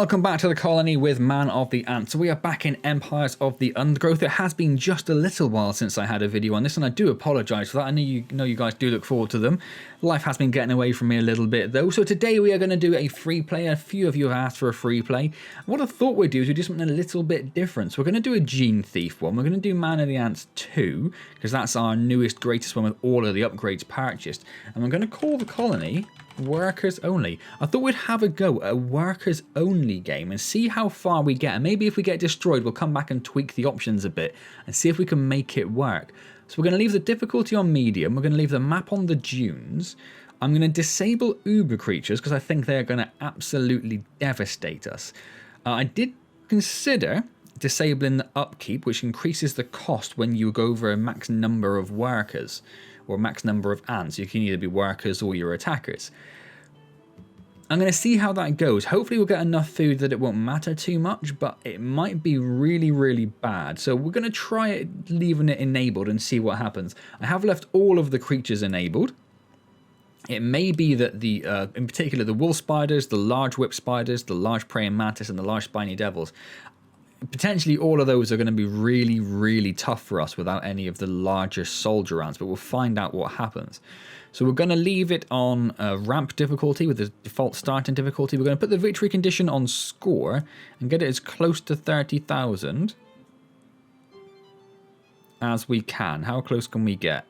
welcome back to the colony with Man of the Antz. So we are back in Empires of the Undergrowth. It has been just a little while since I had a video on this, and I do apologise for that. I know you guys do look forward to them. Life has been getting away from me a little bit though. So today we are going to do a free play. A few of you have asked for a free play. What I thought we'd do is we do something a little bit different. So we're going to do a Gene Thief one. We're going to do Man of the Antz 2, because that's our newest, greatest one with all of the upgrades purchased. And we're going to call the colony Workers Only. I thought we'd have a go at a Workers Only game and see how far we get. And maybe if we get destroyed, we'll come back and tweak the options a bit and see if we can make it work. So we're going to leave the difficulty on medium. We're going to leave the map on the dunes. I'm going to disable Uber creatures because I think they're going to absolutely devastate us. I did consider disabling the upkeep, which increases the cost when you go over a max number of workers or max number of ants. You can either be workers or your attackers. I'm going to see how that goes. Hopefully we'll get enough food that it won't matter too much, but it might be really, really bad. So we're going to try it, leaving it enabled and see what happens. I have left all of the creatures enabled. It may be that the, in particular, the wolf spiders, the large whip spiders, the large praying mantis, and the large spiny devils, potentially all of those are going to be really, really tough for us without any of the larger soldier ants, but we'll find out what happens. So we're going to leave it on ramp difficulty with the default starting difficulty. We're going to put the victory condition on score and get it as close to 30,000 as we can. How close can we get?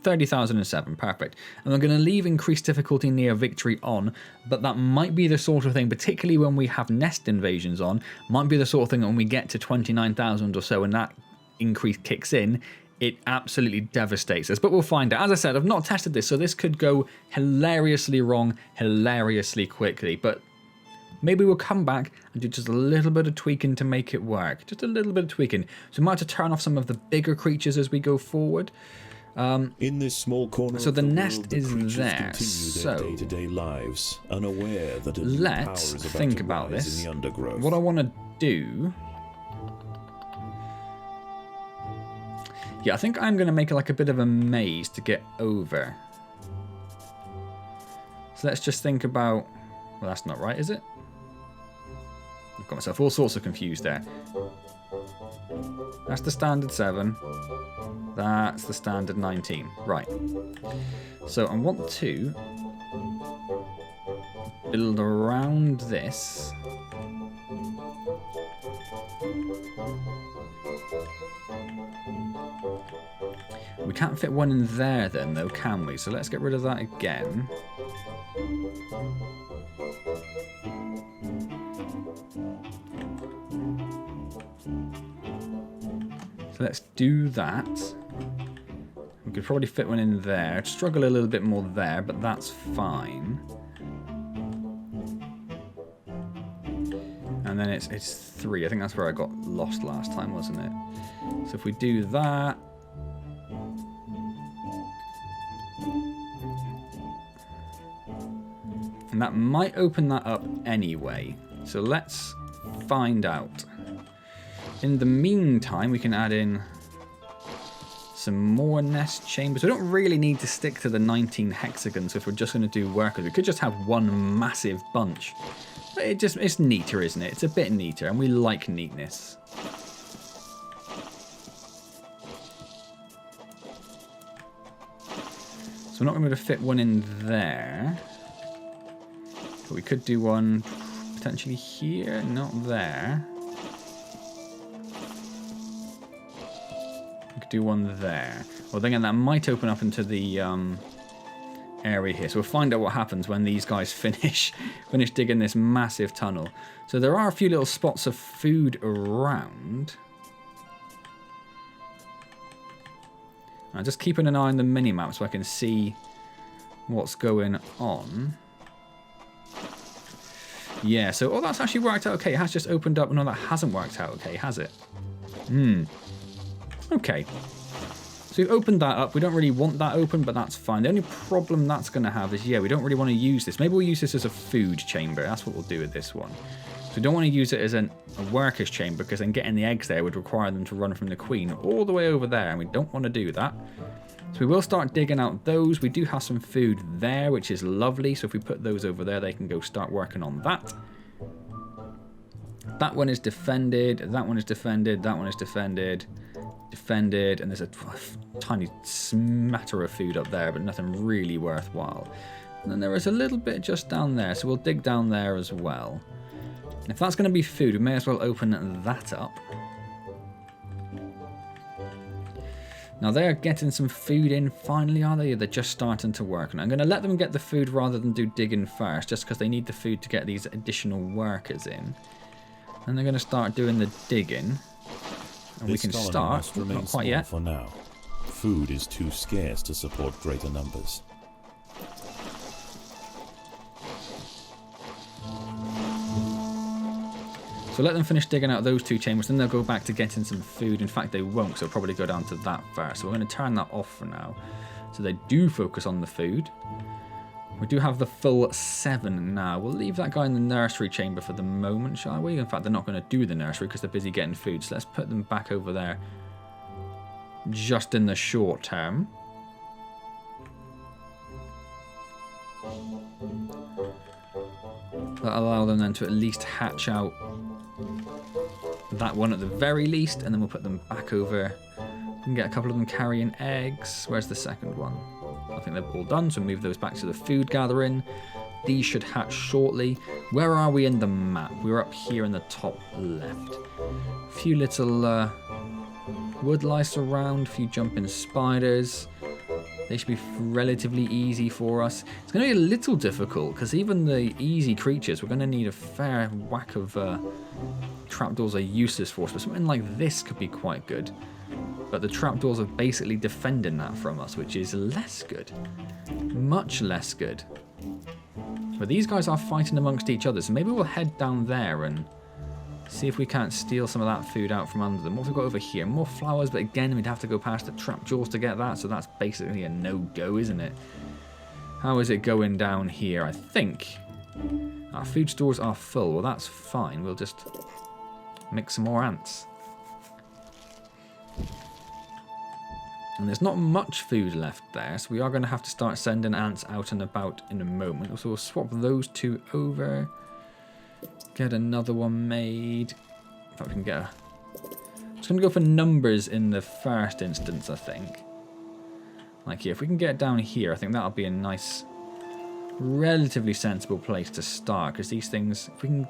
30,007, perfect. And we're going to leave increased difficulty near victory on, but that might be the sort of thing, particularly when we have nest invasions on, might be the sort of thing that when we get to 29,000 or so and that increase kicks in, it absolutely devastates us. But we'll find out. As I said, I've not tested this, so this could go hilariously wrong, hilariously quickly, but maybe we'll come back and do just a little bit of tweaking to make it work. Just a little bit of tweaking. So we might have to turn off some of the bigger creatures as we go forward. In this small corner so the nest world, is there. So day-to-day lives, unaware that let's think about this. What I want to do. Yeah, I think I'm going to make it like a bit of a maze to get over. So let's just think about. Well, that's not right, is it? I've got myself all sorts of confused there. That's the standard 7. That's the standard 19. Right. So I want to build around this. We can't fit one in there then though, can we? So let's get rid of that again. So let's do that. We could probably fit one in there. Struggle a little bit more there, but that's fine. And then it's 3. I think that's where I got lost last time, wasn't it? So if we do that. And that might open that up anyway. So let's find out. In the meantime, we can add in some more nest chambers. We don't really need to stick to the 19 hexagons if we're just going to do workers. We could just have one massive bunch. But it's neater, isn't it? It's a bit neater, and we like neatness. So we're not going to be able to fit one in there. But we could do one potentially here, not there. Do one there. Well, then again, that might open up into the area here. So we'll find out what happens when these guys finish digging this massive tunnel. So there are a few little spots of food around. I'm just keeping an eye on the mini-map so I can see what's going on. Yeah, so oh, that's actually worked out okay. It has just opened up. No, that hasn't worked out okay, has it? Okay, so we've opened that up. We don't really want that open, but that's fine. The only problem that's going to have is, yeah, we don't really want to use this. Maybe we'll use this as a food chamber. That's what we'll do with this one. So we don't want to use it as a workers chamber, because then getting the eggs there would require them to run from the queen all the way over there, and we don't want to do that. So we will start digging out those. We do have some food there, which is lovely. So if we put those over there, they can go start working on that. That one is defended, that one is defended, that one is defended, defended, and there's a tiny smatter of food up there, but nothing really worthwhile. And then there is a little bit just down there, so we'll dig down there as well. And if that's going to be food, we may as well open that up. Now they are getting some food in finally, are they? They're just starting to work. And I'm going to let them get the food rather than do digging first, just because they need the food to get these additional workers in. And they're going to start doing the digging. And we can start, not quite yet. For now. Food is too scarce to support greater numbers. So let them finish digging out those two chambers, then they'll go back to getting some food. In fact, they won't, so they'll probably go down to that first. So we're going to turn that off for now. So they do focus on the food. We do have the full 7 now. We'll leave that guy in the nursery chamber for the moment, shall we? In fact, they're not going to do the nursery because they're busy getting food. So let's put them back over there just in the short term. That'll allow them then to at least hatch out that one at the very least, and then we'll put them back over. We can get a couple of them carrying eggs. Where's the second one? I think they're all done, so move those back to the food gathering. These should hatch shortly. Where are we in the map? We're up here in the top left. A few little wood lice around, a few jumping spiders. They should be relatively easy for us. It's going to be a little difficult, because even the easy creatures, we're going to need a fair whack of trapdoors are useless for us, but something like this could be quite good. But the trapdoors are basically defending that from us, which is less good. Much less good. But these guys are fighting amongst each other, so maybe we'll head down there and see if we can't steal some of that food out from under them. What have we got over here? More flowers, but again, we'd have to go past the trapdoors to get that, so that's basically a no-go, isn't it? How is it going down here? I think our food stores are full. Well, that's fine. We'll just make some more ants. And there's not much food left there, so we are going to have to start sending ants out and about in a moment. So we'll swap those two over. Get another one made. In fact, we can get a... I'm just going to go for numbers in the first instance, I think. Like here, if we can get down here, I think that'll be a nice, relatively sensible place to start. Because these things, if we can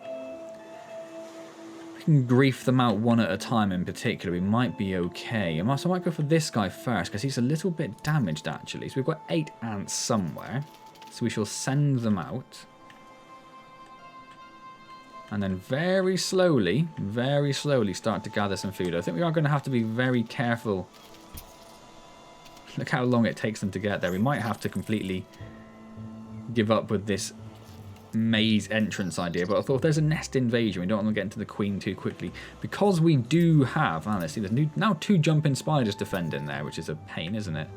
grief them out one at a time in particular, we might be okay. And also I might go for this guy first, because he's a little bit damaged, actually. So we've got 8 ants somewhere. So we shall send them out. And then very slowly start to gather some food. I think we are going to have to be very careful. Look how long it takes them to get there. We might have to completely give up with this maze entrance idea. But I thought if there's a nest invasion, we don't want to get into the queen too quickly. Because we do have... let's see, there's now 2 jumping spiders defending there, which is a pain, isn't it?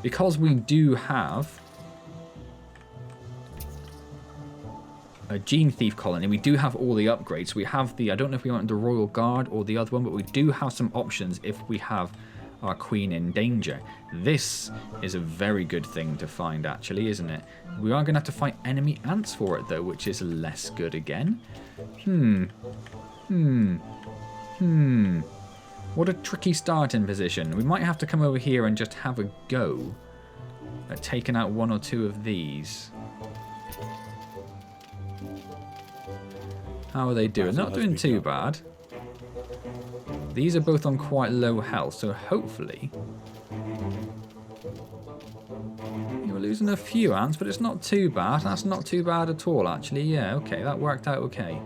Because we do have a Gene Thief colony, we do have all the upgrades. We have the, I don't know if we want the Royal Guard or the other one, but we do have some options if we have our queen in danger. This is a very good thing to find, actually, isn't it? We are going to have to fight enemy ants for it, though, which is less good again. What a tricky starting position. We might have to come over here and just have a go at taking out 1 or 2 of these. How are they doing? Not doing too bad. These are both on quite low health, so hopefully... You're losing a few ants, but it's not too bad. That's not too bad at all, actually. Yeah, okay, that worked out okay.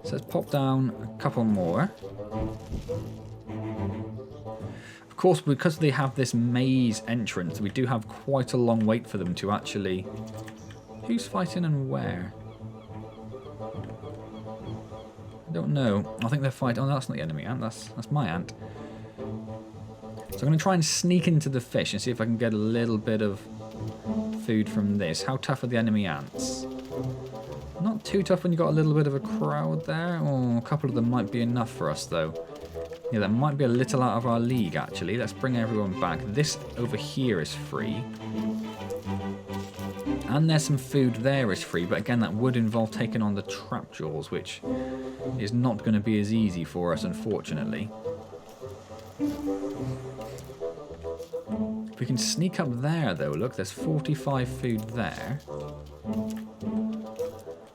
So let's pop down a couple more. Of course, because they have this maze entrance, we do have quite a long wait for them to actually... Who's fighting and where? I don't know. I think they're fighting... Oh, that's not the enemy ant. That's my ant. So I'm going to try and sneak into the fish and see if I can get a little bit of food from this. How tough are the enemy ants? Not too tough when you've got a little bit of a crowd there. Oh, a couple of them might be enough for us, though. Yeah, that might be a little out of our league, actually. Let's bring everyone back. This over here is free. And there's some food there is free, but again, that would involve taking on the trap jaws, which is not going to be as easy for us, unfortunately. If we can sneak up there, though, look, there's 45 food there.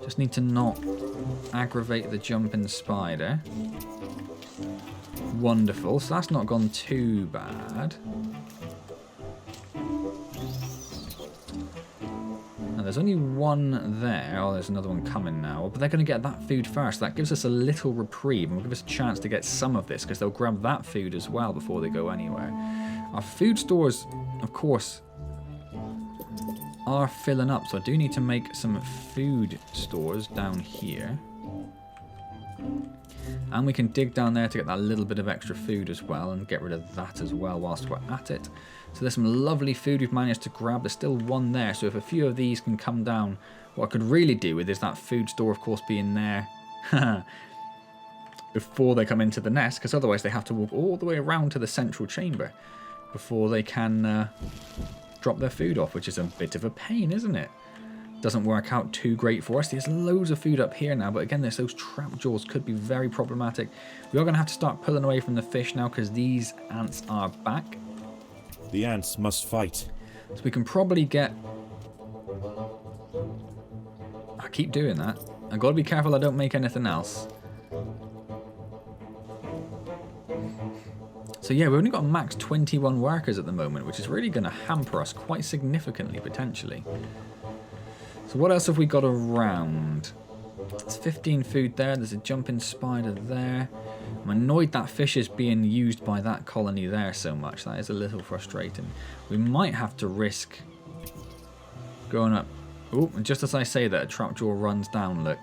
Just need to not aggravate the jumping spider. Wonderful, so that's not gone too bad. There's only one there. Oh, there's another one coming now. But they're going to get that food first. That gives us a little reprieve and will give us a chance to get some of this because they'll grab that food as well before they go anywhere. Our food stores, of course, are filling up. So I do need to make some food stores down here. And we can dig down there to get that little bit of extra food as well and get rid of that as well whilst we're at it. So there's some lovely food we've managed to grab. There's still one there, so if a few of these can come down, what I could really do with is that food store, of course, being there before they come into the nest, because otherwise they have to walk all the way around to the central chamber before they can drop their food off, which is a bit of a pain, isn't it? Doesn't work out too great for us. There's loads of food up here now, but again, there's those trap jaws could be very problematic. We are going to have to start pulling away from the fish now because these ants are back. The ants must fight. So we can probably get... I keep doing that. I've got to be careful I don't make anything else. So yeah, we've only got max 21 workers at the moment, which is really going to hamper us quite significantly, potentially. So what else have we got around? There's 15 food there. There's a jumping spider there. I'm annoyed that fish is being used by that colony there so much. That is a little frustrating. We might have to risk going up. Oh, and just as I say that, a trapjaw runs down, look.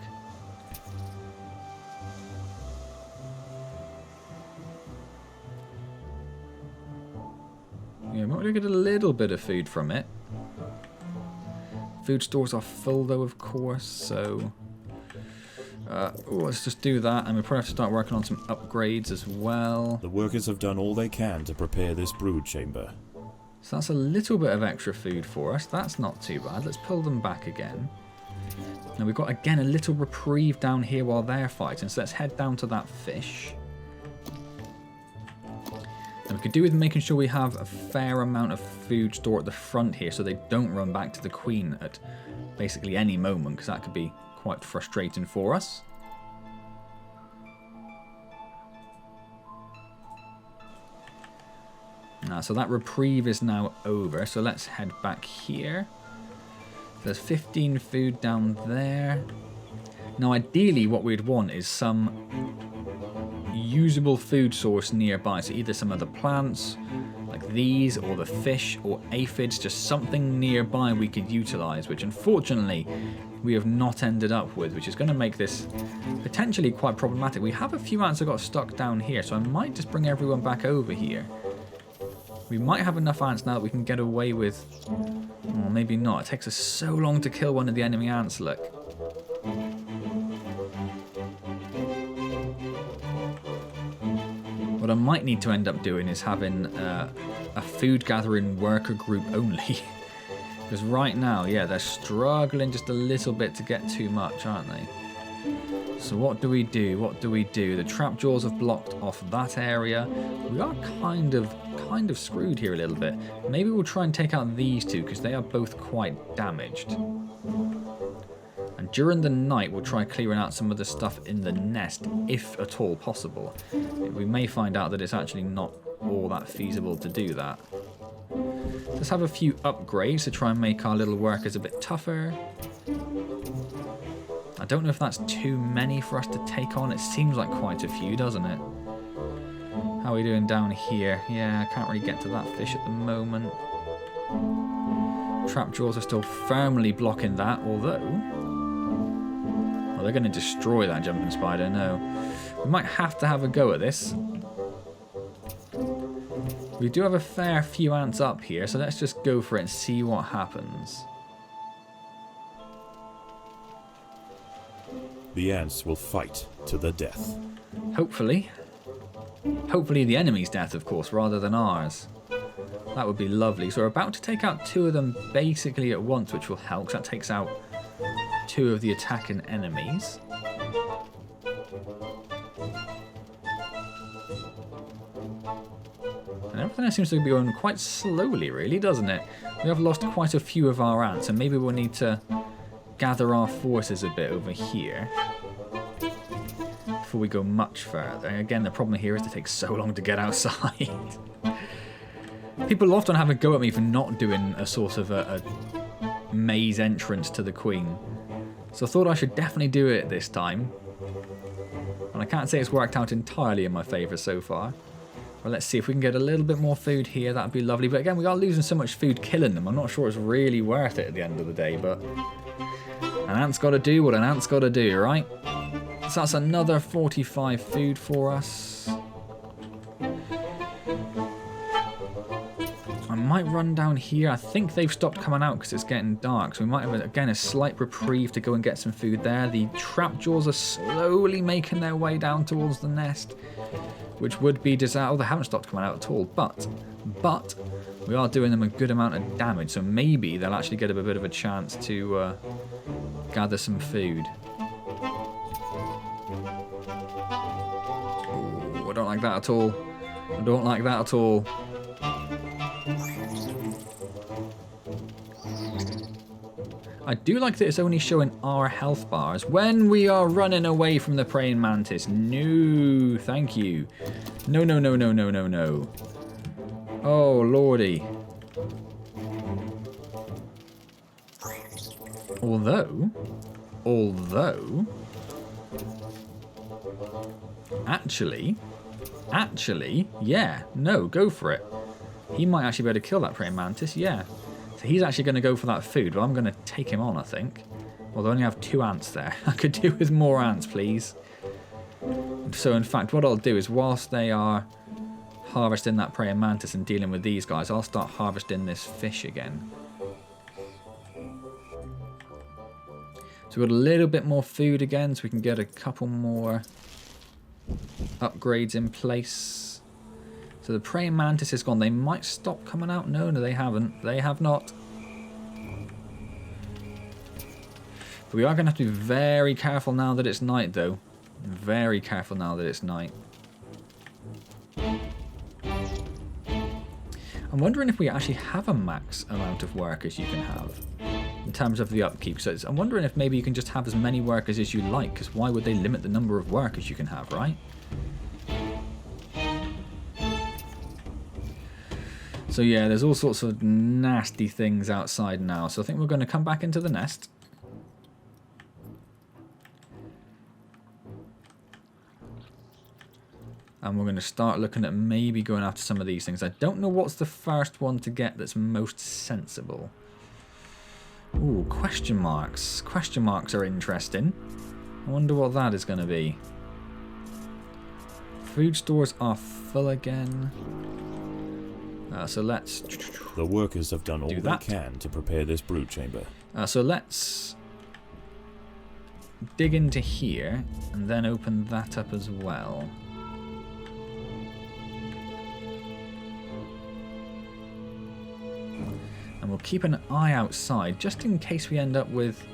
Yeah, might get a little bit of food from it. Food stores are full though, of course, so... let's just do that, and we probably have to start working on some upgrades as well. The workers have done all they can to prepare this brood chamber. So that's a little bit of extra food for us. That's not too bad. Let's pull them back again. Now we've got, again, a little reprieve down here while they're fighting, so let's head down to that fish. And we could do with making sure we have a fair amount of food stored at the front here so they don't run back to the queen at basically any moment, because that could be quite frustrating for us. So that reprieve is now over, so let's head back here. There's 15 food down there. Now ideally what we'd want is some usable food source nearby, so either some other plants like these or the fish or aphids, just something nearby we could utilize, which unfortunately we have not ended up with, which is going to make this potentially quite problematic. We have a few ants that got stuck down here, so I might just bring everyone back over here. We might have enough ants now that we can get away with... Or maybe not. It takes us so long to kill one of the enemy ants, look. What I might need to end up doing is having a food gathering worker group only. Because right now, yeah, they're struggling just a little bit to get too much, aren't they? So what do we do? What do we do? The trap jaws have blocked off that area. We are kind of screwed here a little bit. Maybe we'll try and take out these two because they are both quite damaged. And during the night, we'll try clearing out some of the stuff in the nest, if at all possible. We may find out that it's actually not all that feasible to do that. Let's have a few upgrades to try and make our little workers a bit tougher. I don't know if that's too many for us to take on. It seems like quite a few, doesn't it? How are we doing down here? Yeah, I can't really get to that fish at the moment. Trap jaws are still firmly blocking that, although... Well, they're going to destroy that jumping spider, no. We might have to have a go at this. We do have a fair few ants up here, so let's just go for it and see what happens. The ants will fight to the death. Hopefully. Hopefully the enemy's death, of course, rather than ours. That would be lovely. So we're about to take out 2 of them basically at once, which will help. That takes out 2 of the attacking enemies. And everything else seems to be going quite slowly, really, doesn't it? We have lost quite a few of our ants, and maybe we'll need to gather our forces a bit over here before we go much further. Again, the problem here is it takes so long to get outside. People often have a go at me for not doing a sort of a maze entrance to the Queen. So I thought I should definitely do it this time. And I can't say it's worked out entirely in my favour so far. Well, let's see if we can get a little bit more food here. That'd be lovely. But again, we are losing so much food killing them. I'm not sure it's really worth it at the end of the day, but an ant's got to do what an ant's got to do, right? So that's another 45 food for us. I might run down here. I think they've stopped coming out because it's getting dark. So we might have, again, a slight reprieve to go and get some food there. The trap jaws are slowly making their way down towards the nest, which would be disaster. Oh, they haven't stopped coming out at all. But we are doing them a good amount of damage. So maybe they'll actually get a bit of a chance to gather some food. Ooh, I don't like that at all. I don't like that at all. I do like that it's only showing our health bars when we are running away from the praying mantis. No, thank you. No, no, no, no, no, no, no. Oh, lordy. Although, actually, yeah, no, go for it. He might actually be able to kill that praying mantis, yeah. So he's actually going to go for that food, but I'm going to take him on, I think. Although I only have 2 ants there. I could do with more ants, please. So, in fact, what I'll do is whilst they are harvesting that praying mantis and dealing with these guys, I'll start harvesting this fish again. So we've got a little bit more food again, so we can get a couple more upgrades in place. So the praying mantis is gone. They might stop coming out. No, they haven't. They have not. But we are going to have to be very careful now that it's night, though. Very careful now that it's night. I'm wondering if we actually have a max amount of workers you can have in terms of the upkeep. So I'm wondering if maybe you can just have as many workers as you like, because why would they limit the number of workers you can have, right? So yeah, there's all sorts of nasty things outside now. So I think we're going to come back into the nest. And we're going to start looking at maybe going after some of these things. I don't know what's the first one to get that's most sensible. Ooh, question marks. Question marks are interesting. I wonder what that is going to be. Food stores are full again. So let's... The workers have done all they can to prepare this brood chamber. So let's dig into here and then open that up as well. And we'll keep an eye outside just in case we end up with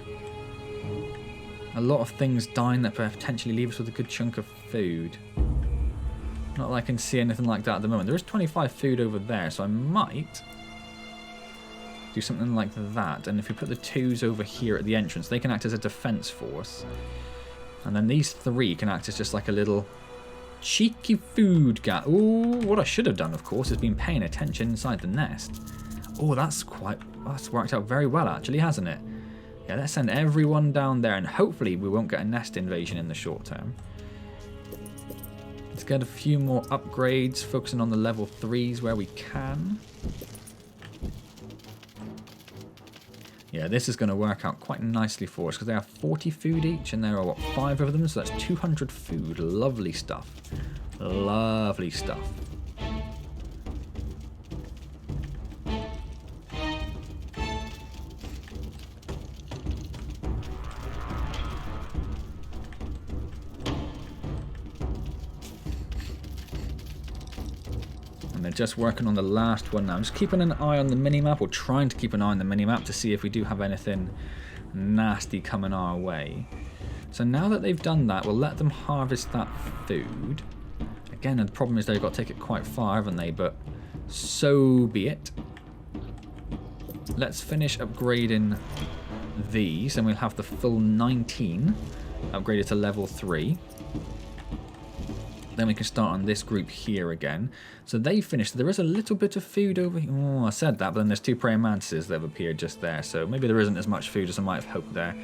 a lot of things dying that potentially leave us with a good chunk of food. Not that I can see anything like that at the moment. There is 25 food over there, so I might do something like that. And if we put the 2s over here at the entrance, they can act as a defense force. And then these 3 can act as just like a little cheeky food gap. Ooh, what I should have done, of course, is been paying attention inside the nest. Oh, that's worked out very well, actually, hasn't it? Yeah, let's send everyone down there, and hopefully we won't get a nest invasion in the short term. Let's get a few more upgrades, focusing on the level 3s where we can. Yeah, this is going to work out quite nicely for us because they have 40 food each and there are, what, 5 of them? So that's 200 food. Lovely stuff. Lovely stuff. just working on the last one now. I'm just keeping an eye on the minimap, or trying to keep an eye on the minimap to see if we do have anything nasty coming our way. So now that they've done that, we'll let them harvest that food. Again, the problem is they've got to take it quite far, haven't they? But so be it. Let's finish upgrading these, and we'll have the full 19 upgraded to level 3. Then we can start on this group here again. So they finished. There is a little bit of food over here. Oh, I said that, but then there's 2 praying mantises that have appeared just there. So maybe there isn't as much food as I might have hoped there.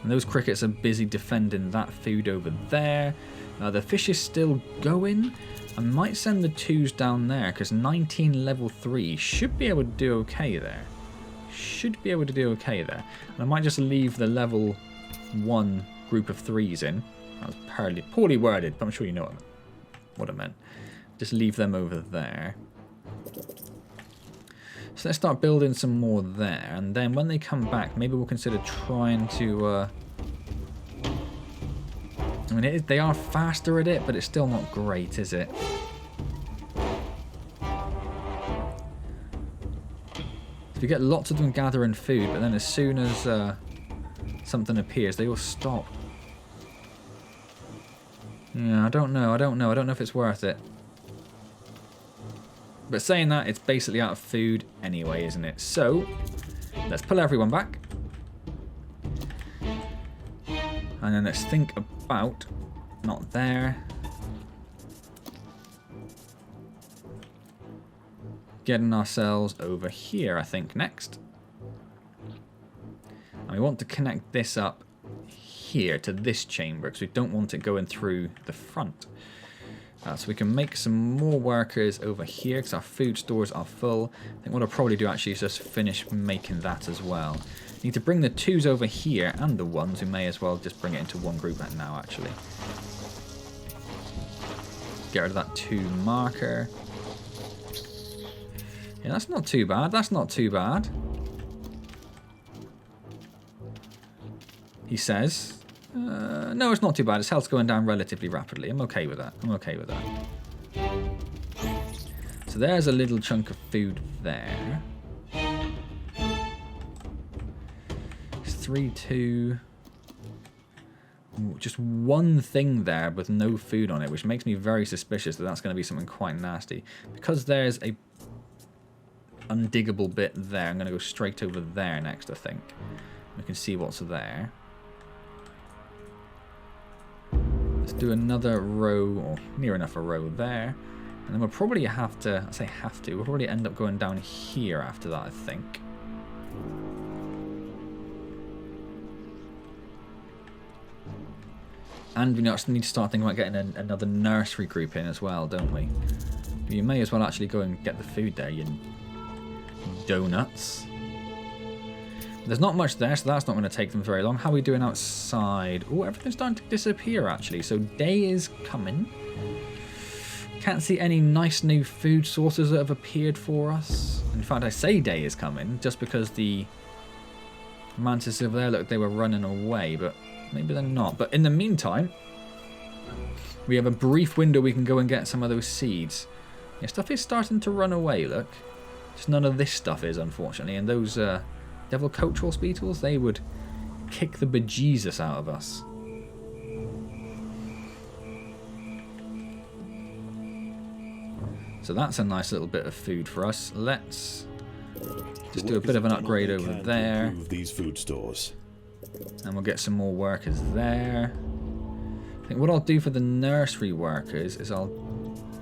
And those crickets are busy defending that food over there. The fish is still going. I might send the 2s down there, because 19 level 3 should be able to do okay there. Should be able to do okay there. And I might just leave the level 1 group of 3s in. That was poorly worded, but I'm sure you know what I meant. Just leave them over there. So let's start building some more there, and then when they come back, maybe we'll consider trying to... I mean, they are faster at it, but it's still not great, is it? So we get lots of them gathering food, but then as soon as something appears, they all stop. Yeah, I don't know if it's worth it. But saying that, it's basically out of food anyway, isn't it? So, let's pull everyone back. And then let's think about... Not there. Getting ourselves over here, I think, next. And we want to connect this up here to this chamber, because we don't want it going through the front. So we can make some more workers over here, because our food stores are full. I think what I'll probably do actually is just finish making that as well. Need to bring the 2s over here, and the 1s. We may as well just bring it into one group right now, actually. Get rid of that 2 marker. Yeah, that's not too bad. That's not too bad. He says... no, it's not too bad. His health's going down relatively rapidly. I'm okay with that. I'm okay with that. So there's a little chunk of food there. It's 3, 2... Ooh, just one thing there with no food on it, which makes me very suspicious that that's going to be something quite nasty. Because there's a undiggable bit there, I'm going to go straight over there next, I think. We can see what's there. Let's do another row, or near enough a row there. And then we'll probably have to, I say have to, we'll probably end up going down here after that, I think. And we actually need to start thinking about getting another nursery group in as well, don't we? You may as well actually go and get the food there, you donuts. There's not much there, so that's not going to take them very long. How are we doing outside? Oh, everything's starting to disappear, actually. So day is coming. Can't see any nice new food sources that have appeared for us. In fact, I say day is coming just because the mantis over there, look, they were running away, but maybe they're not. But in the meantime, we have a brief window we can go and get some of those seeds. Yeah, stuff is starting to run away, look. Just none of this stuff is, unfortunately. And those devil coachwall beetles, they would kick the bejesus out of us. So that's a nice little bit of food for us. Let's just do a bit of an upgrade over there. These food stores. And we'll get some more workers there. I think what I'll do for the nursery workers is I'll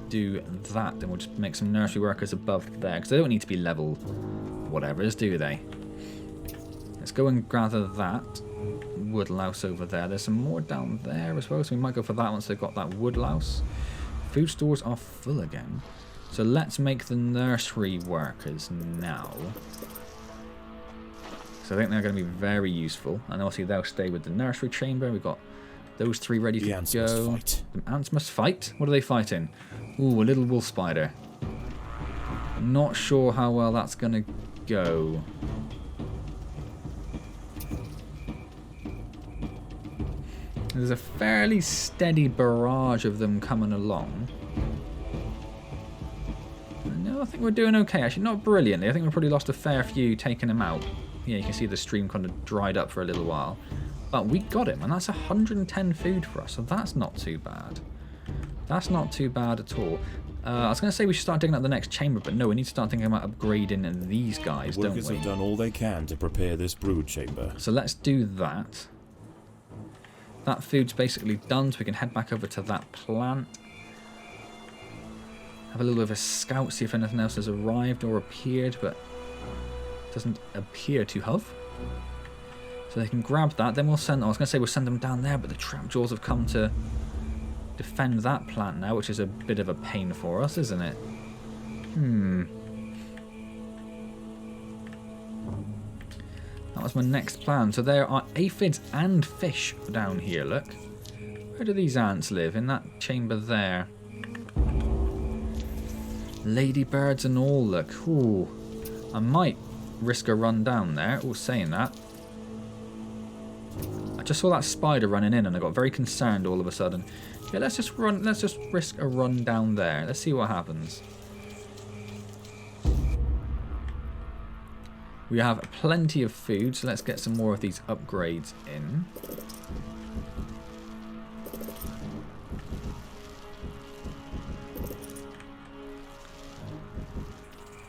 do that. And we'll just make some nursery workers above there. Because they don't need to be level whatever's, do they? Let's go and gather that woodlouse over there. There's some more down there as well. So we might go for that once they've got that woodlouse. Food stores are full again. So let's make the nursery workers now. So I think they're going to be very useful. And obviously they'll stay with the nursery chamber. We've got those 3 ready to go. Ants must fight. The ants must fight? What are they fighting? Ooh, a little wolf spider. Not sure how well that's going to go. There's a fairly steady barrage of them coming along. No, I think we're doing okay. Actually, not brilliantly. I think we probably lost a fair few taking him out. Yeah, you can see the stream kind of dried up for a little while. But we got him, and that's 110 food for us, so that's not too bad. That's not too bad at all. I was going to say we should start digging up the next chamber, but no, we need to start thinking about upgrading these guys, don't we? Workers have done all they can to prepare this brood chamber. So let's do that. That food's basically done, so we can head back over to that plant. Have a little bit of a scout, see if anything else has arrived or appeared, but doesn't appear to have. So they can grab that, then we'll send... I was going to say we'll send them down there, but the trapjaws have come to defend that plant now, which is a bit of a pain for us, isn't it? That was my next plan. So there are aphids and fish down here, look. Where do these ants live? In that chamber there. Ladybirds and all, look. Ooh. I might risk a run down there. Oh, saying that. I just saw that spider running in and I got very concerned all of a sudden. Yeah, let's just risk a run down there. Let's see what happens. We have plenty of food, so let's get some more of these upgrades in.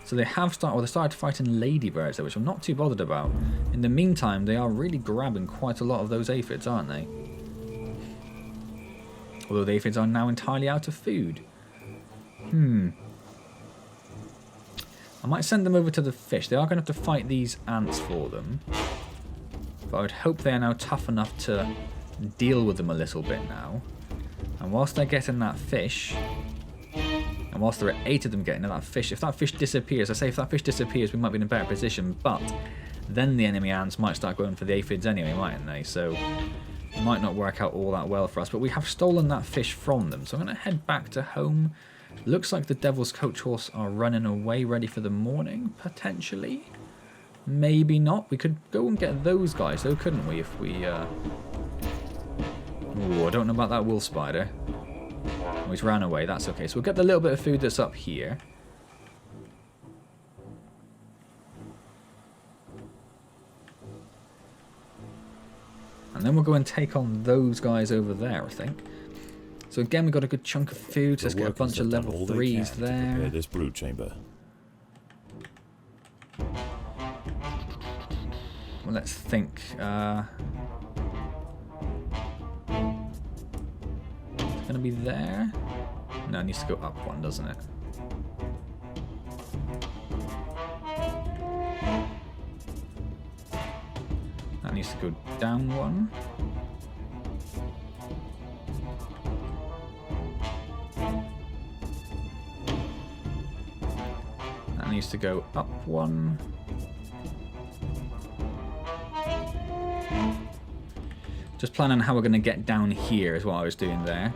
So they have started fighting ladybirds, which I'm not too bothered about. In the meantime, they are really grabbing quite a lot of those aphids, aren't they? Although the aphids are now entirely out of food. I might send them over to the fish. They are going to have to fight these ants for them. But I would hope they are now tough enough to deal with them a little bit now. And whilst they're getting that fish... And whilst there are 8 of them getting that fish, if that fish disappears, I say if that fish disappears, we might be in a better position, but then the enemy ants might start going for the aphids anyway, mightn't they? So it might not work out all that well for us, but we have stolen that fish from them. So I'm going to head back to home. Looks like the Devil's Coach Horse are running away, ready for the morning, potentially. Maybe not. We could go and get those guys, though, couldn't we, if we... Ooh, I don't know about that wool spider. Oh, he's ran away, that's okay. So we'll get the little bit of food that's up here. And then we'll go and take on those guys over there, I think. So again, we've got a good chunk of food. So let's get a bunch of level 3s there. Prepare this brood chamber. Well, let's think. It's going to be there. No, it needs to go up one, doesn't it? That needs to go down one. That needs to go up one. Just planning how we're going to get down here is what I was doing there.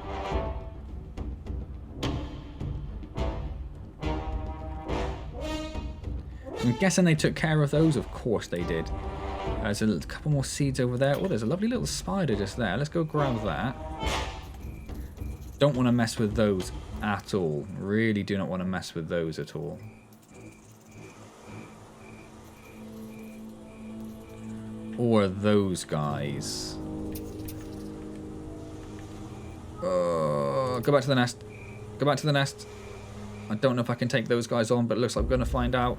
I'm guessing they took care of those. Of course they did. There's a couple more seeds over there. Oh, there's a lovely little spider just there. Let's go grab that. Don't want to mess with those at all. Really do not want to mess with those at all. Or those guys. Go back to the nest. Go back to the nest. I don't know if I can take those guys on, but it looks like we're going to find out.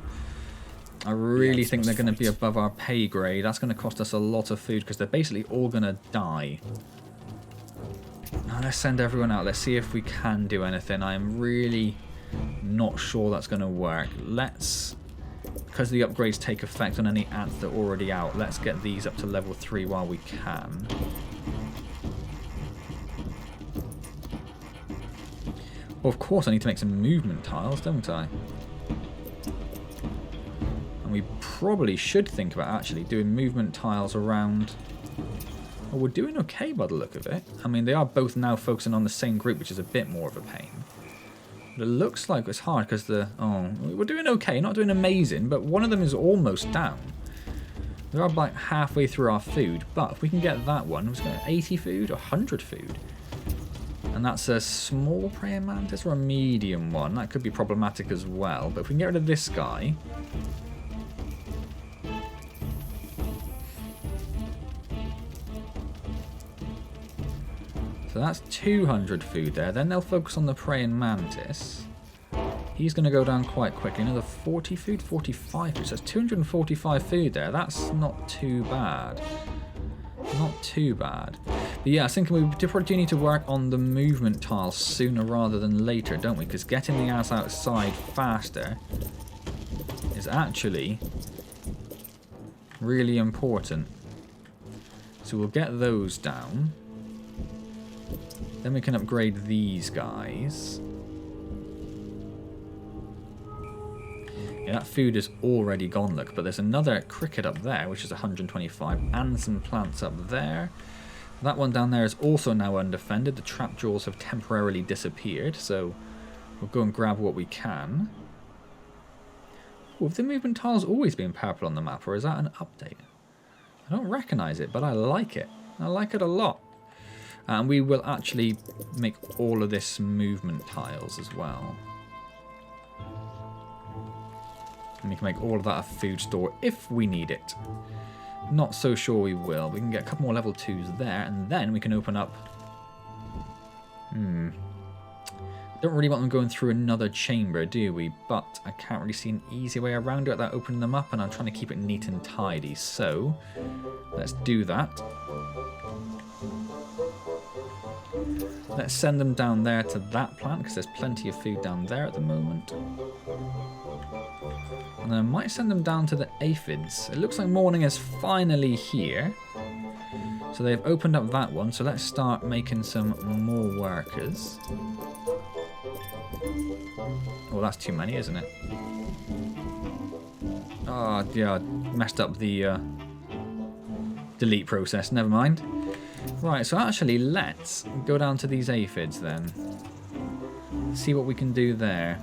I really think they're going to be above our pay grade. That's going to cost us a lot of food because they're basically all going to die. Now let's send everyone out. Let's see if we can do anything. I am really not sure that's going to work. Let's, because the upgrades take effect on any ants that are already out, let's get these up to level 3 while we can. Well, of course I need to make some movement tiles, don't I? And we probably should think about actually doing movement tiles around... Oh, we're doing okay by the look of it. I mean, they are both now focusing on the same group, which is a bit more of a pain. But it looks like it's hard because the... Oh, we're doing okay, not doing amazing, but one of them is almost down. We are like halfway through our food, but if we can get that one, we're going to 80 food, 100 food. And that's a small praying mantis or a medium one. That could be problematic as well. But if we can get rid of this guy... So that's 200 food there. Then they'll focus on the praying mantis. He's going to go down quite quickly. Another 40 food, 45 food. So that's 245 food there. That's not too bad. Not too bad. But yeah, I was thinking we probably do need to work on the movement tiles sooner rather than later, don't we? Because getting the ass outside faster is actually really important. So we'll get those down. Then we can upgrade these guys. Yeah, that food is already gone, look. But there's another cricket up there, which is 125. And some plants up there. That one down there is also now undefended. The trap jaws have temporarily disappeared. So we'll go and grab what we can. Oh, have the movement tiles always been purple on the map? Or is that an update? I don't recognize it, but I like it. I like it a lot. And we will actually make all of this movement tiles as well. And we can make all of that a food store if we need it. Not so sure we will. We can get a couple more level 2s there, and then we can open up... Don't really want them going through another chamber, do we? But I can't really see an easy way around it without opening them up, and I'm trying to keep it neat and tidy. So, let's do that. Let's send them down there to that plant, because there's plenty of food down there at the moment. And then I might send them down to the aphids. It looks like morning is finally here. So they've opened up that one, so let's start making some more workers. Oh, that's too many, isn't it? Oh, yeah, messed up the delete process, never mind. Right, so actually let's go down to these aphids then. See what we can do there.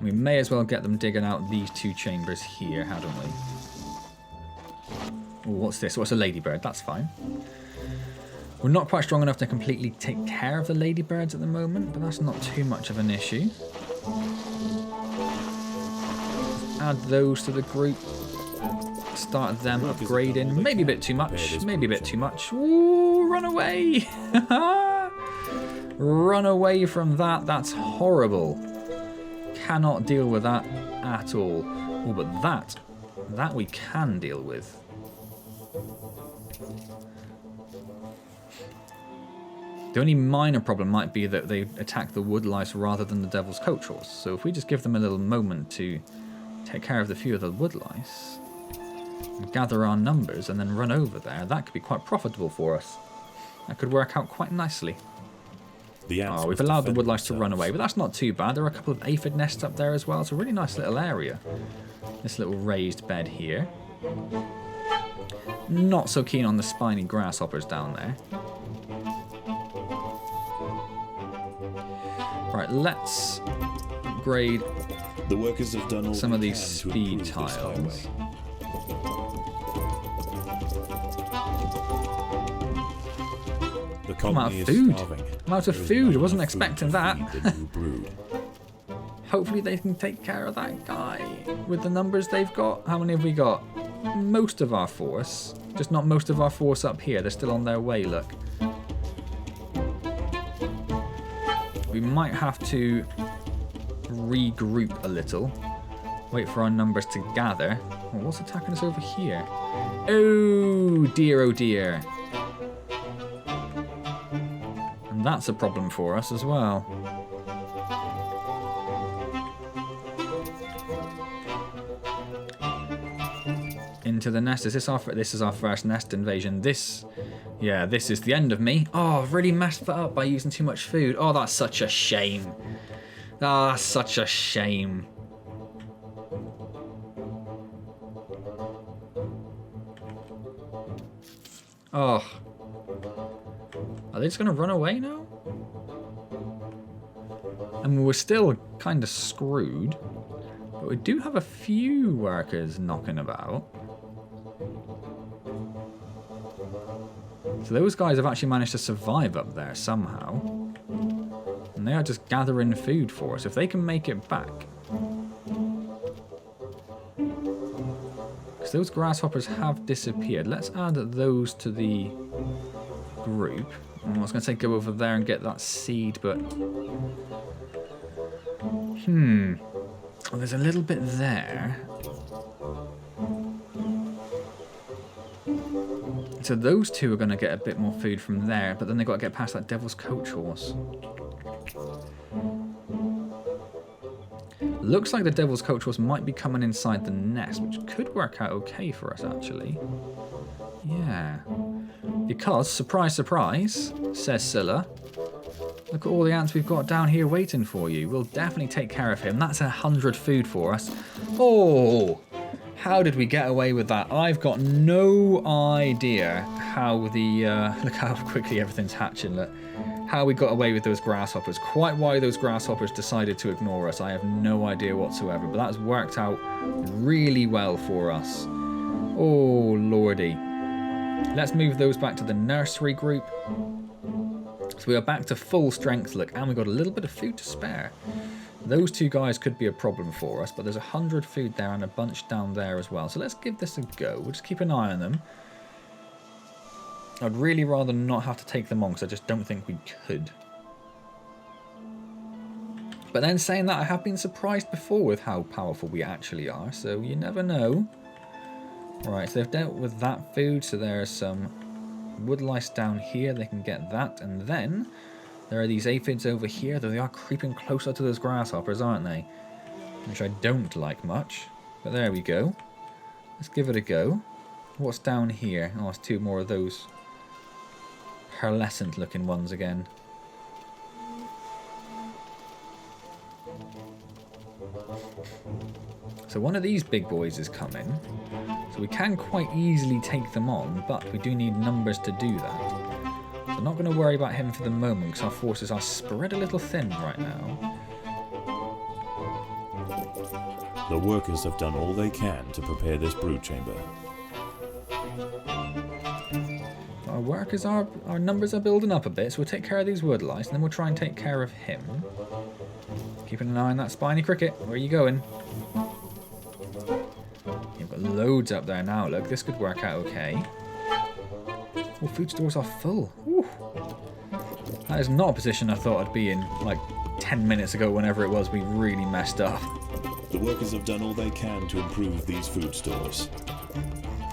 We may as well get them digging out these two chambers here, hadn't we? Oh, what's this? What's a ladybird? That's fine. We're not quite strong enough to completely take care of the ladybirds at the moment, but that's not too much of an issue. Add those to the group. Start them upgrading. Maybe a bit too much. Maybe a bit too much. Ooh, run away! Run away from that. That's horrible. Cannot deal with that at all. Oh, but that we can deal with. The only minor problem might be that they attack the wood lice rather than the devil's coach horse. So if we just give them a little moment to take care of the few of the wood lice, and gather our numbers and then run over there, that could be quite profitable for us. That could work out quite nicely. Oh, we've allowed the wood lice to run away, but that's not too bad. There are a couple of aphid nests up there as well. It's a really nice little area. This little raised bed here. Not so keen on the spiny grasshoppers down there. Right, let's upgrade the workers have done all some of these they can speed to improve tiles. this highway. The I'm out colony of is food. starving. I'm out of There is food. I not wasn't enough food expecting to that. feed the new brood. Hopefully they can take care of that guy with the numbers they've got. How many have we got? Most of our force. Just not most of our force up here. They're still on their way, look. We might have to regroup a little. Wait for our numbers to gather. Oh, what's attacking us over here? Oh dear, oh dear. And that's a problem for us as well. Into the nest. Is this our? This is our first nest invasion. This is the end of me. Oh, I've really messed that up by using too much food. Oh, that's such a shame. Ah, such a shame. Oh. Are they just going to run away now? I mean, we're still kind of screwed. But we do have a few workers knocking about. So those guys have actually managed to survive up there somehow. And they are just gathering food for us. If they can make it back. Because those grasshoppers have disappeared. Let's add those to the group. I was going to say go over there and get that seed, but... Well, there's a little bit there. So those two are going to get a bit more food from there, but then they've got to get past that Devil's Coach horse. Looks like the Devil's Coach horse might be coming inside the nest, which could work out okay for us, actually. Yeah. Because, surprise, surprise, says Scylla, look at all the ants we've got down here waiting for you. We'll definitely take care of him. That's 100 food for us. Oh! How did we get away with that? I've got no idea how the... look how quickly everything's hatching. Look. How we got away with those grasshoppers. Quite why those grasshoppers decided to ignore us, I have no idea whatsoever. But that's worked out really well for us. Oh, lordy. Let's move those back to the nursery group. So we are back to full strength, look. And we've got a little bit of food to spare. Those two guys could be a problem for us, but there's 100 food there and a bunch down there as well. So let's give this a go. We'll just keep an eye on them. I'd really rather not have to take them on because I just don't think we could. But then saying that, I have been surprised before with how powerful we actually are, so you never know. Right, so they've dealt with that food, so there's some wood lice down here. They can get that, and then... there are these aphids over here, though they are creeping closer to those grasshoppers, aren't they? Which I don't like much. But there we go. Let's give it a go. What's down here? Oh, it's two more of those pearlescent looking ones again. So one of these big boys is coming. So we can quite easily take them on, but we do need numbers to do that. So I'm not going to worry about him for the moment because our forces are spread a little thin right now. The workers have done all they can to prepare this brood chamber. Our numbers are building up a bit, so we'll take care of these wood lice and then we'll try and take care of him. Keeping an eye on that spiny cricket. Where are you going? You've got loads up there now, look. This could work out okay. All food stores are full. Ooh. That is not a position I thought I'd be in like 10 minutes ago whenever it was we really messed up. The workers have done all they can to improve these food stores.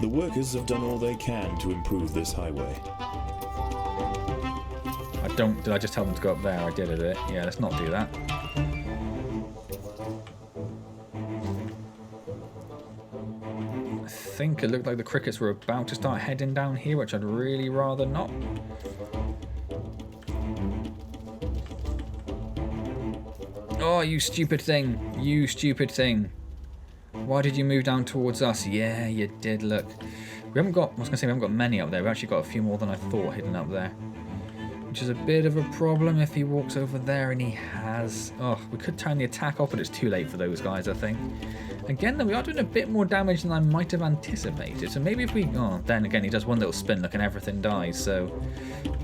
The workers have done all they can to improve this highway. Did I just tell them to go up there? I did it. Yeah, let's not do that. I think it looked like the crickets were about to start heading down here, which I'd really rather not. Oh, you stupid thing. You stupid thing. Why did you move down towards us? Yeah, you did, look. We haven't got, I was going to say we haven't got many up there. We've actually got a few more than I thought hidden up there. Which is a bit of a problem if he walks over there, and he has. Oh, we could turn the attack off, but it's too late for those guys, I think. Again, though, we are doing a bit more damage than I might have anticipated. So maybe if we... Oh, then again, he does one little spin, look, and everything dies. So,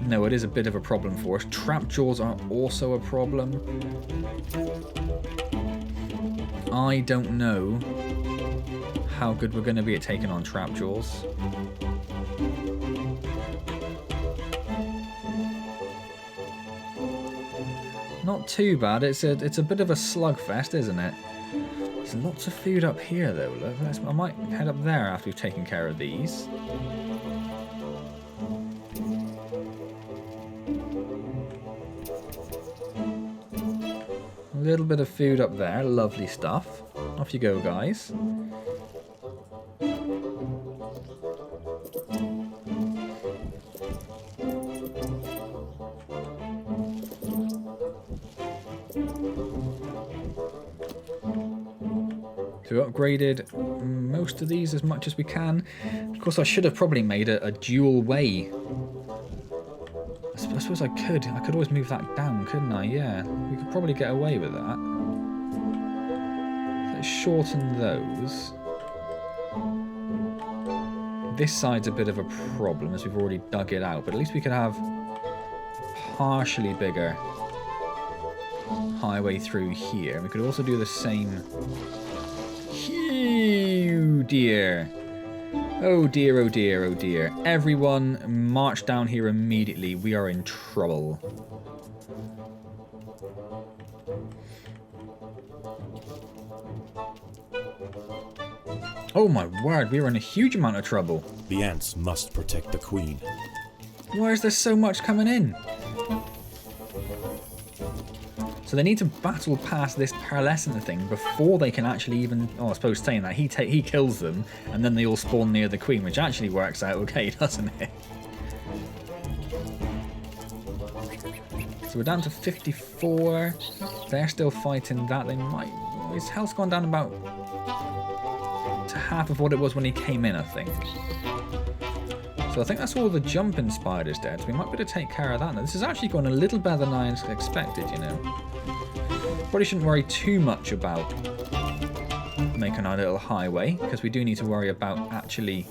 no, it is a bit of a problem for us. Trap jaws are also a problem. I don't know how good we're going to be at taking on trap jaws. Not too bad. It's a bit of a slugfest, isn't it? There's lots of food up here, though. Look, I might head up there after we've taken care of these. A little bit of food up there. Lovely stuff. Off you go, guys. So we upgraded most of these as much as we can. Of course, I should have probably made a dual way. I suppose I could. I could always move that down, couldn't I? Yeah, we could probably get away with that. So it shorten those. This side's a bit of a problem as we've already dug it out, but at least we could have partially bigger highway through here. We could also do the same. Oh dear. Oh dear, oh dear, oh dear. Everyone march down here immediately. We are in trouble. Oh my word, we are in a huge amount of trouble. The ants must protect the queen. Why is there so much coming in? So they need to battle past this pearlescent thing before they can actually even... Oh, I suppose saying that, he kills them, and then they all spawn near the queen, which actually works out okay, doesn't it? So we're down to 54. They're still fighting that. They might... His health's gone down about... to half of what it was when he came in, I think. So I think that's all the jumping spiders dead. So we might be able to take care of that now. This is actually going a little better than I expected, you know. Probably shouldn't worry too much about making our little highway, because we do need to worry about actually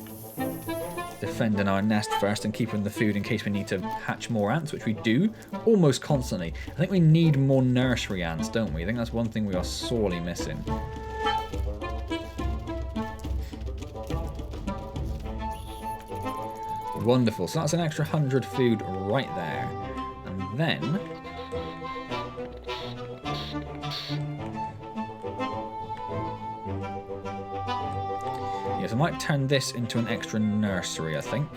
defending our nest first and keeping the food in case we need to hatch more ants, which we do almost constantly. I think we need more nursery ants, don't we? I think that's one thing we are sorely missing. Wonderful. So that's an extra 100 food right there. And then... yes, I might turn this into an extra nursery, I think.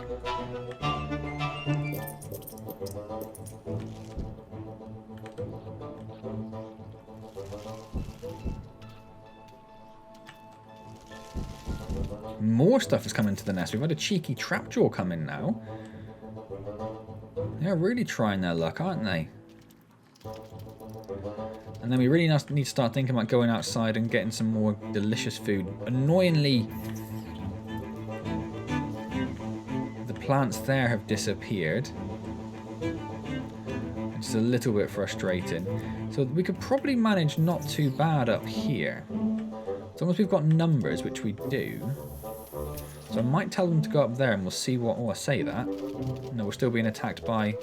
More stuff is coming to the nest. We've had a cheeky trapjaw come in now. They're really trying their luck, aren't they? And then we really need to start thinking about going outside and getting some more delicious food. Annoyingly, the plants there have disappeared, which is a little bit frustrating. So we could probably manage not too bad up here. As long as we've got numbers, which we do. So I might tell them to go up there and we'll see what... Oh, I say that. No, we're still being attacked by...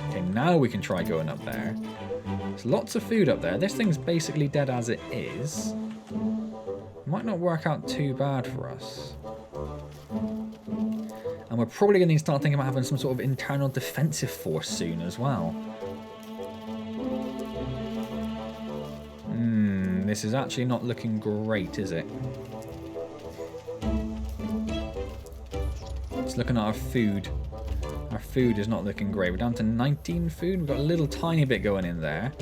Okay, now we can try going up there. There's lots of food up there. This thing's basically dead as it is. Might not work out too bad for us. And we're probably going to start thinking about having some sort of internal defensive force soon as well. This is actually not looking great, is it? Just looking at our food. Our food is not looking great. We're down to 19 food. We've got a little tiny bit going in there.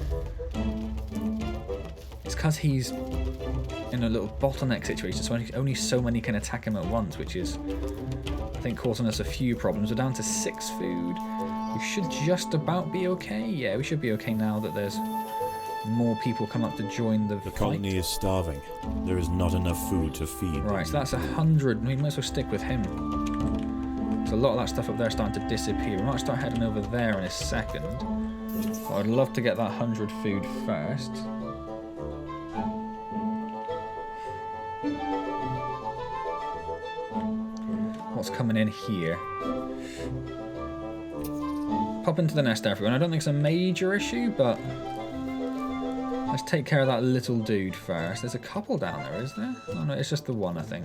It's because he's in a little bottleneck situation, so only so many can attack him at once, which is, I think, causing us a few problems. We're down to 6 food. We should just about be okay. Yeah, we should be okay now that there's more people come up to join the fight. The colony is starving. There is not enough food to feed. Right, so that's 100. We might as well stick with him. So a lot of that stuff up there is starting to disappear. We might start heading over there in a second. But I'd love to get that 100 food first. What's coming in here? Pop into the nest, everyone. I don't think it's a major issue, but let's take care of that little dude first. There's a couple down there, is there? Oh no, it's just the one, I think.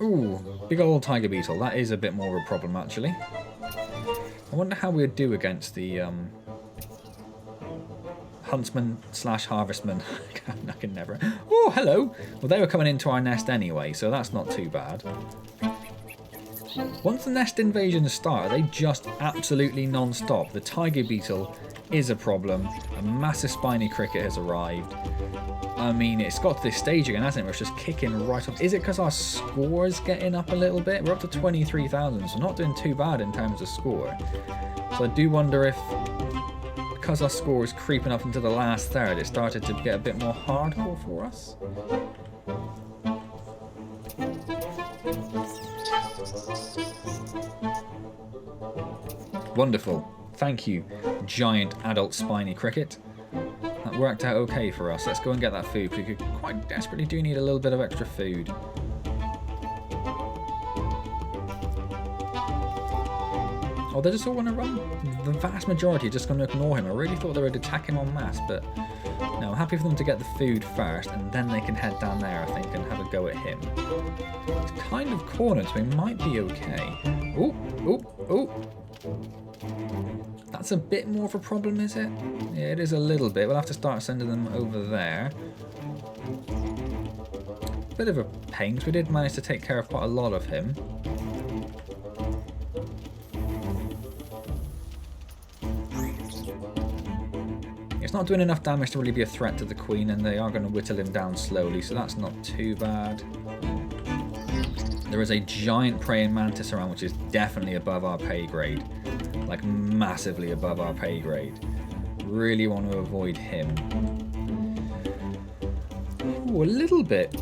Ooh, big old tiger beetle. That is a bit more of a problem, actually. I wonder how we'd do against the huntsman slash harvestman. I can never... Oh, hello! Well, they were coming into our nest anyway, so that's not too bad. Once the nest invasions start, they just absolutely non-stop. The tiger beetle is a problem. A massive spiny cricket has arrived. I mean, it's got to this stage again, hasn't it? Where it's just kicking right off. Is it because our score's getting up a little bit? We're up to 23,000, so not doing too bad in terms of score. So I do wonder if, because our score is creeping up into the last third, it started to get a bit more hardcore for us. Wonderful. Thank you, giant adult spiny cricket. That worked out okay for us. Let's go and get that food. We quite desperately do need a little bit of extra food. Oh, they just all want to run. The vast majority are just going to ignore him. I really thought they would attack him en masse, but no, I'm happy for them to get the food first, and then they can head down there, I think, and have a go at him. It's kind of cornered, so he might be okay. Oh, oh, oh. That's a bit more of a problem, is it? Yeah, it is a little bit. We'll have to start sending them over there. Bit of a pain, because we did manage to take care of quite a lot of him. It's not doing enough damage to really be a threat to the queen, and they are going to whittle him down slowly, so that's not too bad. There is a giant praying mantis around, which is definitely above our pay grade. Like, massively above our pay grade. Really want to avoid him. Ooh, a little bit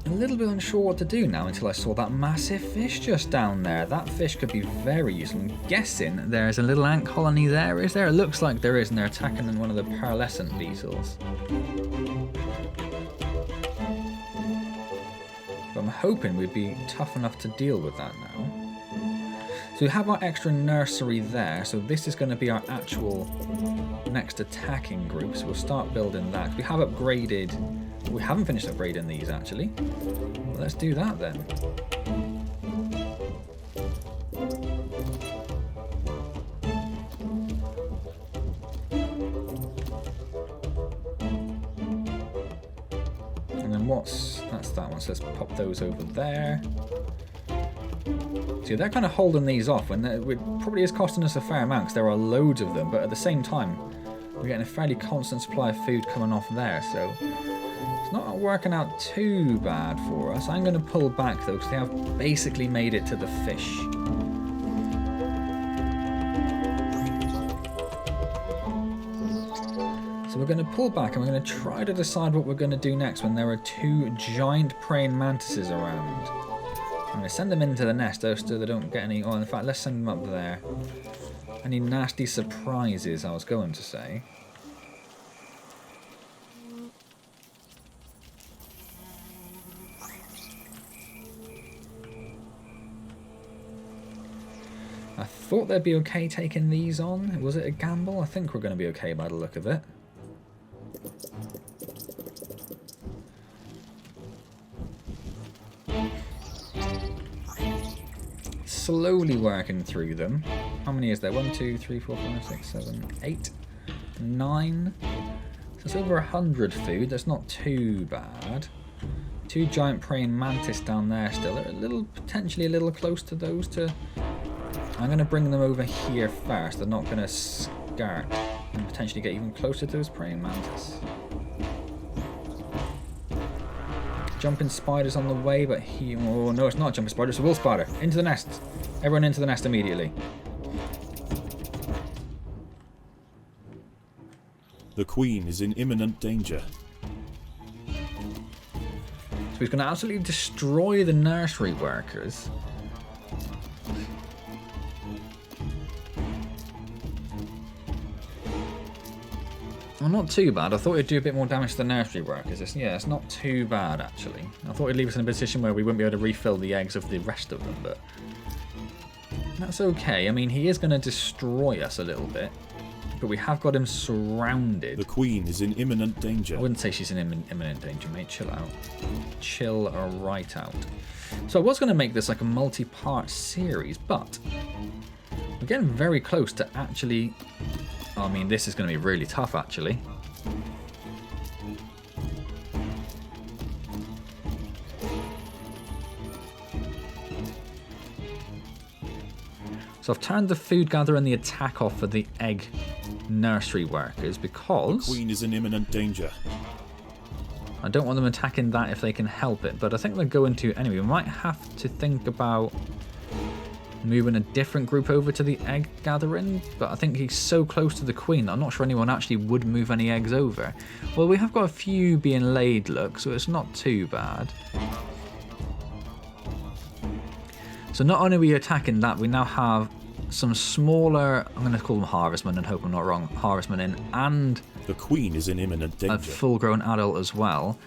unsure what to do now until I saw that massive fish just down there. That fish could be very useful. I'm guessing there's a little ant colony there, is there? It looks like there is, and they're attacking one of the pearlescent beetles. But I'm hoping we'd be tough enough to deal with that now. So we have our extra nursery there, so this is going to be our actual next attacking group, so we'll start building that. We have upgraded, we haven't finished upgrading these actually. Well, let's do that then. And then that's that one, so let's pop those over there. So they're kind of holding these off, and it probably is costing us a fair amount because there are loads of them, but at the same time we're getting a fairly constant supply of food coming off there, so it's not working out too bad for us. I'm going to pull back though because they have basically made it to the fish. So we're going to pull back and we're going to try to decide what we're going to do next when there are two giant praying mantises around. I'm going to send them into the nest though so they don't get any... Oh, in fact, let's send them up there. Any nasty surprises, I was going to say. I thought they'd be okay taking these on. Was it a gamble? I think we're going to be okay by the look of it. Slowly working through them. How many is there? 1, 2, 3, 4, 5, 6, 7, 8, 9. So it's over 100 food. That's not too bad. Two giant praying mantis down there still. They're potentially a little close to those two. I'm going to bring them over here first. They're not going to skirt and potentially get even closer to those praying mantis. Jumping spiders on the way, but he... Oh, no, it's not a jumping spider. It's a wool spider. Into the nest. Everyone into the nest immediately. The queen is in imminent danger. So he's going to absolutely destroy the nursery workers. Well, not too bad. I thought it'd do a bit more damage to the nursery workers. It's not too bad, actually. I thought it'd leave us in a position where we wouldn't be able to refill the eggs of the rest of them, but that's okay. I mean, he is going to destroy us a little bit, but we have got him surrounded. The queen is in imminent danger. I wouldn't say she's in imminent danger, mate. Chill out. Chill right out. So I was going to make this like a multi-part series, but we're getting very close to actually... I mean, this is going to be really tough, actually. So I've turned the food gather and the attack off for the egg nursery workers because... The queen is in imminent danger. I don't want them attacking that if they can help it, but I think they're going to... Anyway, we might have to think about moving a different group over to the egg gathering, but I think he's so close to the queen that I'm not sure anyone actually would move any eggs over. Well, we have got a few being laid, look, so it's not too bad. So not only are we attacking that, we now have some smaller, I'm going to call them harvestmen and hope I'm not wrong, harvestmen in, and the queen is in imminent danger. A full-grown adult as well,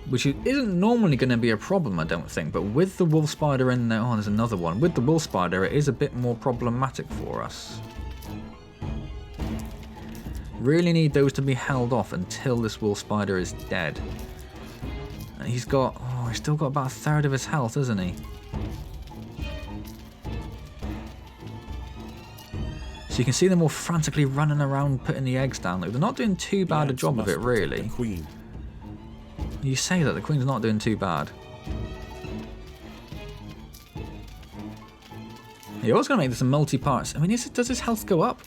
which isn't normally going to be a problem, I don't think. But with the wolf spider in there, oh, there's another one. With the wolf spider, it is a bit more problematic for us. Really need those to be held off until this wolf spider is dead. And he's got, oh, he's still got about a third of his health, isn't he? So you can see them all frantically running around putting the eggs down. Like, they're not doing too bad a job of it, really. You say that, the queen's not doing too bad. You're always going to make this a multi-parts. I mean, does his health go up?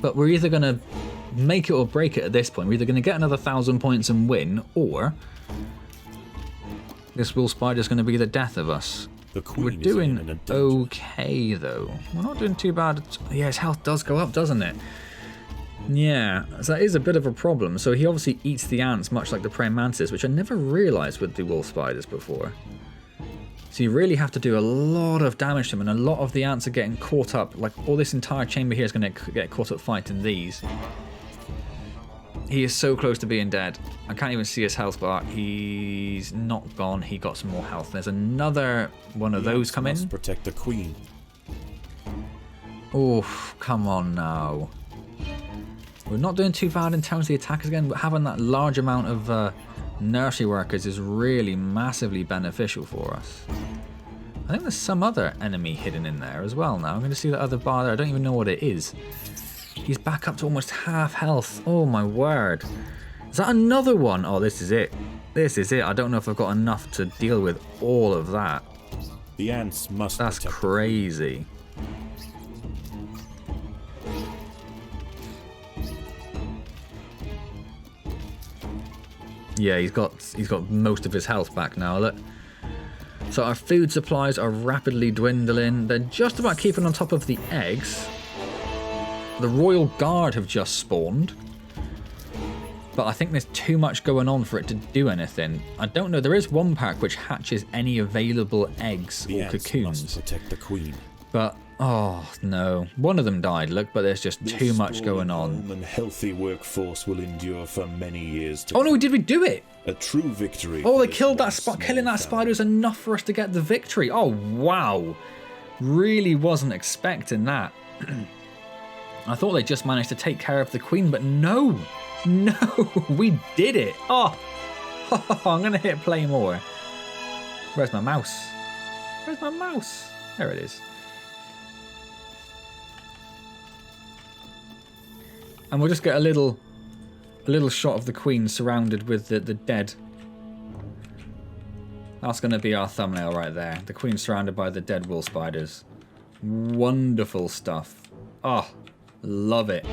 But we're either going to make it or break it at this point. We're either going to get another 1,000 points and win, or this wolf spider is going to be the death of us. We're doing okay, though. We're not doing too bad. Yeah, his health does go up, doesn't it? Yeah, so that is a bit of a problem. So he obviously eats the ants, much like the praying mantis, which I never realised with the wolf spiders before. So you really have to do a lot of damage to them, and a lot of the ants are getting caught up. Like, all this entire chamber here is going to get caught up fighting these. He is so close to being dead. I can't even see his health bar. He's not gone. He got some more health. There's another one of those come in. Protect the queen. Oh, come on now. We're not doing too bad in terms of the attackers again, but having that large amount of nursery workers is really massively beneficial for us. I think there's some other enemy hidden in there as well now. I'm going to see that other bar there. I don't even know what it is. He's back up to almost half health. Oh my word. Is that another one? Oh, this is it. This is it. I don't know if I've got enough to deal with all of that. The ants must. That's crazy. Yeah, he's got most of his health back now, look. So our food supplies are rapidly dwindling. They're just about keeping on top of the eggs. The Royal Guard have just spawned. But I think there's too much going on for it to do anything. I don't know. There is one pack which hatches any available eggs or cocoons. Must protect the queen. But, oh no. One of them died, look, but there's just too much going on. And healthy workforce will endure for many years to Oh no, did we do it? A true victory. Oh, they killed that killing that spider is enough for us to get the victory. Oh, wow. Really wasn't expecting that. I thought they just managed to take care of the queen, but no. No, we did it. Oh, I'm going to hit play more. Where's my mouse? Where's my mouse? There it is. And we'll just get a little shot of the queen surrounded with the dead. That's going to be our thumbnail right there. The queen surrounded by the dead wolf spiders. Wonderful stuff. Oh, love it.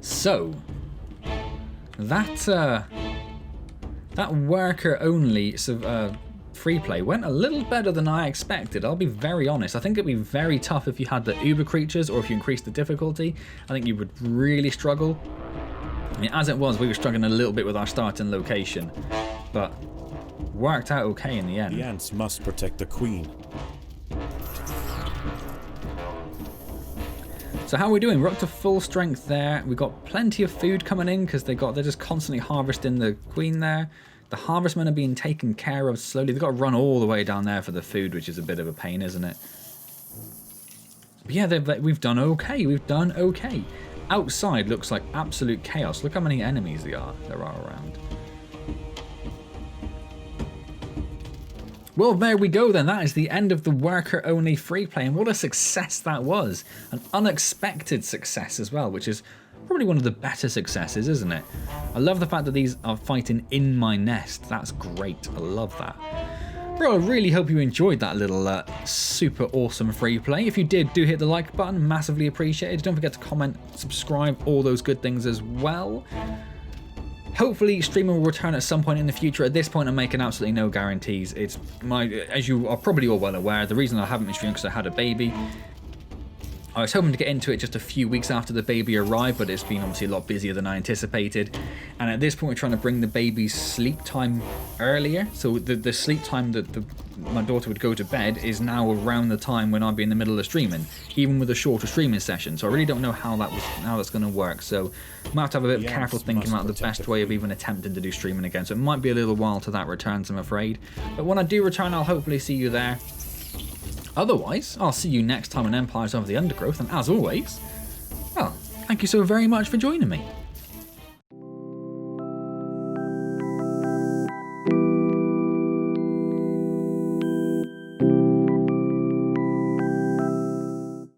So, that worker only free play went a little better than I expected. I'll be very honest. I think it'd be very tough if you had the uber creatures or if you increased the difficulty. I think you would really struggle. I mean, as it was, we were struggling a little bit with our starting location, but worked out okay in the end. The ants must protect the queen. So how are we doing? We're up to full strength there. We've got plenty of food coming in because they're just constantly harvesting the queen there. The harvestmen are being taken care of slowly. They've got to run all the way down there for the food, which is a bit of a pain, isn't it? But yeah, we've done okay. We've done okay. Outside looks like absolute chaos. Look how many enemies there are around. Well, there we go then. That is the end of the worker-only free play, and what a success that was. An unexpected success as well, which is probably one of the better successes, isn't it? I love the fact that these are fighting in my nest. That's great. I love that. Bro, I really hope you enjoyed that little super awesome free play. If you did, do hit the like button. Massively appreciated. Don't forget to comment, subscribe, all those good things as well. Hopefully streaming will return at some point in the future. At this point, I'm making absolutely no guarantees. It's as you are probably all well aware, the reason I haven't been streaming because I had a baby. I was hoping to get into it just a few weeks after the baby arrived, but it's been obviously a lot busier than I anticipated. And at this point, we're trying to bring the baby's sleep time earlier. So the sleep time that my daughter would go to bed is now around the time when I'd be in the middle of streaming, even with a shorter streaming session. So I really don't know how that's going to work. So I might have to have a bit of careful thinking about the best way of even attempting to do streaming again. So it might be a little while till that returns, I'm afraid. But when I do return, I'll hopefully see you there. Otherwise, I'll see you next time on Empires of the Undergrowth, and as always, well, thank you so very much for joining me.